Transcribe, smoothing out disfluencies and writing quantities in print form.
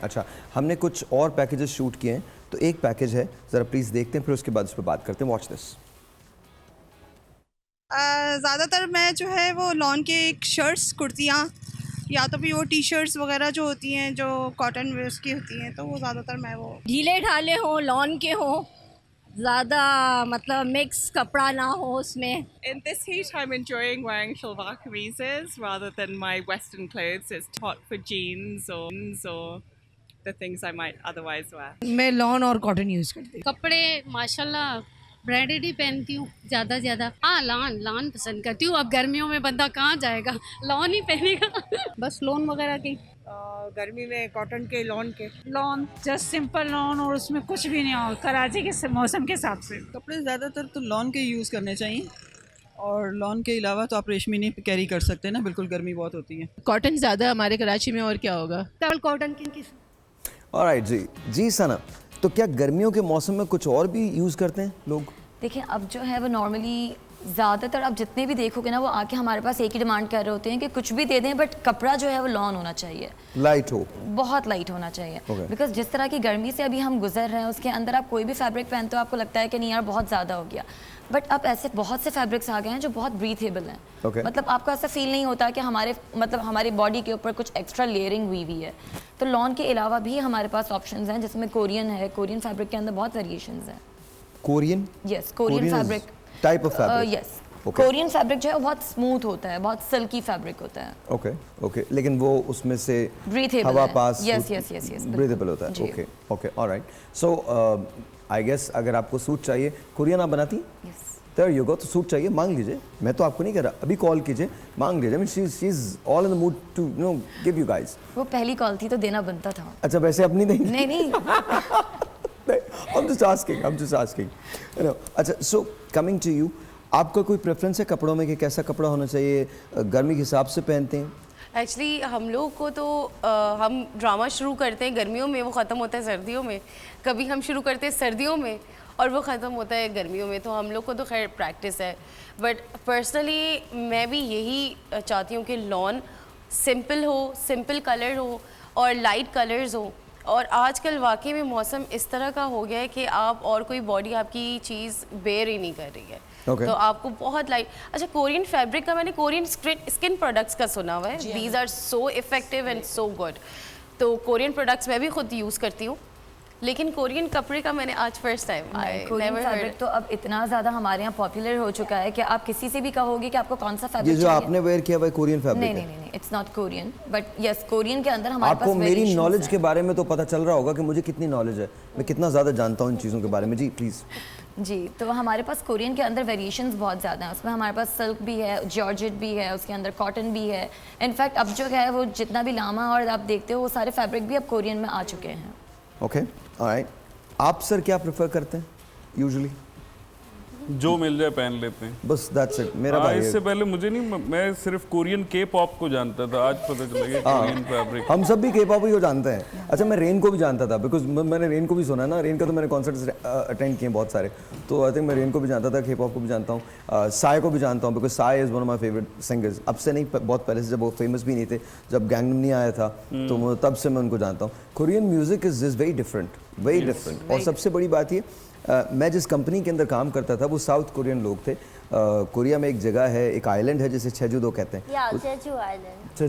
अच्छा, हमने कुछ और पैकेजेस शूट किए हैं, तो एक पैकेज है, ज़रा प्लीज़ देखते हैं, फिर उसके बाद उस पर बात करते हैं। Watch this. ज़्यादातर मैं जो है वो लॉन के शर्ट्स, कुर्तियाँ, या तो भी वो टी शर्ट्स वगैरह जो होती हैं जो कॉटन वेयर्स की होती हैं, तो वो ज़्यादातर मैं वो ढीले ढाले हो, लॉन के हो, ज़्यादा मतलब मिक्स कपड़ा ना हो उसमें। In this heat, I'm enjoying wearing shalwar kameezes rather than my Western clothes. It's hot for jeans or the things I might otherwise wear. मैं लॉन और कॉटन यूज़ करती हूँ। कपड़े माशाल्लाह ब्रांडेड ही पहनती हूँ ज़्यादा। हाँ, लॉन पसंद करती हूँ। अब गर्मियों में बंदा कहाँ जाएगा, लॉन ही पहनेगा। बस लॉन वगैरह की। गर्मी में कॉटन के, लॉन के। लॉन, जस्ट सिंपल लॉन, और उसमें कुछ भी नहीं हो, कराची के मौसम के हिसाब से। कपड़े ज़्यादातर तो लॉन के यूज़ करने चाहिए, और लॉन के अलावा तो आप रेशमी नहीं कैरी कर सकते ना, बिल्कुल गर्मी बहुत होती है। कॉटन ज़्यादा हमारे कराची में, और क्या होगा। डबल कॉटन की। ऑलराइट जी सना, तो क्या गर्मियों के मौसम में कुछ और भी यूज़ करते हैं लोग? देखिए, अब जो है वो नॉर्मली ज़्यादातर आप जितने भी देखोगे ना, वो आके हमारे पास एक ही डिमांड कर रहे होते हैं कि कुछ भी दे दें, बट कपड़ा जो है वो लॉन होना चाहिए, लाइट हो, बहुत लाइट होना चाहिए। बिकॉज जिस तरह की गर्मी से अभी हम गुजर रहे हैं, उसके अंदर आप कोई भी फैब्रिक पहनते हो आपको लगता है कि नहीं यार बहुत ज़्यादा हो गया, बट अब ऐसे बहुत से फैब्रिक्स आ गए हैं जो बहुत ब्रीथेबल हैं। मतलब आपको ऐसा फील नहीं होता कि हमारी बॉडी के ऊपर कुछ एक्स्ट्रा लेयरिंग हुई हुई है। तो लॉन के अलावा भी हमारे पास ऑप्शंस हैं, जिसमें कोरियन है, कोरियन फैब्रिक के अंदर बहुत वेरिएशंस हैं। Korean? Yes, Korean fabric, type of fabric. Yes, Korean fabric जो है बहुत स्मूथ होता है, बहुत सिल्की फैब्रिक होता है। ओके, लेकिन वो उसमें से हवा पास, यस, ब्रीथेबल होता है। Okay, alright. So I guess अगर आपको सूट चाहिए, कोरियन आप बनाती? यस। देयर यू गो, तो सूट चाहिए मांग लीजिए, मैं तो आपको नहीं कह रहा, अभी कॉल कीजिए, मांग लीजिए। I mean she is all in the mood to give you guys. वो पहली कॉल थी तो देना बनता था। अच्छा, वैसे अपनी नहीं? नहीं I'm just asking. You know, अच्छा, so coming to you, आपका कोई प्रेफरेंस है कपड़ों में कि कैसा कपड़ा होना चाहिए? गर्मी के हिसाब से पहनते हैं? एक्चुअली हम लोग को तो हम ड्रामा शुरू करते हैं गर्मियों में, वो ख़त्म होता है सर्दियों में। कभी हम शुरू करते हैं सर्दियों में और वो ख़त्म होता है गर्मियों में, तो हम लोग को तो खैर प्रैक्टिस है। बट पर्सनली मैं भी यही चाहती हूँ कि लॉन सिंपल हो, सिंपल कलर हो और लाइट कलर्स हो। और आजकल वाकई में मौसम इस तरह का हो गया है कि आप और कोई बॉडी आपकी चीज़ बेयर ही नहीं कर रही है। तो आपको बहुत लाइट। अच्छा, कोरियन फैब्रिक का मैंने कोरियन स्किन प्रोडक्ट्स का सुना हुआ है, these are so effective and so good. तो कोरियन प्रोडक्ट्स मैं भी खुद यूज़ करती हूँ, लेकिन कोरियन कपड़े का मैंने आज फर्स्ट टाइम। कोरियन फैब्रिक तो अब इतना ज़्यादा हमारे यहाँ पॉपुलर हो चुका है कि आप किसी से भी कहोगे कि आपको कौन सा फैब्रिक ये जो आपने वेयर किया हुआ है कोरियन फैब्रिक है? नहीं, it's not Korean, but yes, Korean के अंदर हमारे पास आपको मेरी नॉलेज के बारे में तो पता चल रहा होगा कि मुझे कितनी नॉलेज है, मैं कितना ज़्यादा जानता हूँ इन चीज़ों के बारे में। जी प्लीज़। जी, तो हमारे पास कोरियन के अंदर वेरिएशंस बहुत ज़्यादा हैं। उसमें हमारे पास सिल्क भी है, जॉर्जेट भी है, उसके अंदर कॉटन भी है। इनफैक्ट अब जो है वो जितना भी लामा और आप देखते हो वो सारे फैब्रिक भी अब कोरियन में आ चुके हैं। Okay, alright. आप सर क्या प्रेफर करते हैं यूजुअली? जो मिल जाए पहन लेते हैं, बस दैट्स इट। मेरा भाई इससे पहले मुझे नहीं, मैं सिर्फ कोरियन के पॉप को जानता था, आज पता चला कि कोरियन फैब्रिक। हम सब भी के पॉप ही को जानते हैं। अच्छा, मैं रेन को भी जानता था, बिकॉज मैंने रेन को भी सुना ना, रेन का तो मैंने कॉन्सर्ट अटेंड किए बहुत सारे, तो आई थिंक मैं रेन को भी जानता था, के पॉप को भी जानता हूँ, साय को भी जानता हूँ, because Sai is one of my favourite singers. अब से नहीं, बहुत पहले से, जब वो फेमस भी नहीं थे, जब गैंगनम नहीं आया था, तो तब से मैं उनको जानता हूँ। Korean music is very different. और सबसे बड़ी बात ये, मैं जिस कंपनी के अंदर काम करता था वो साउथ कोरियन लोग थे। कोरिया में एक जगह है, एक आइलैंड है जिसे चेजुदो कहते हैं।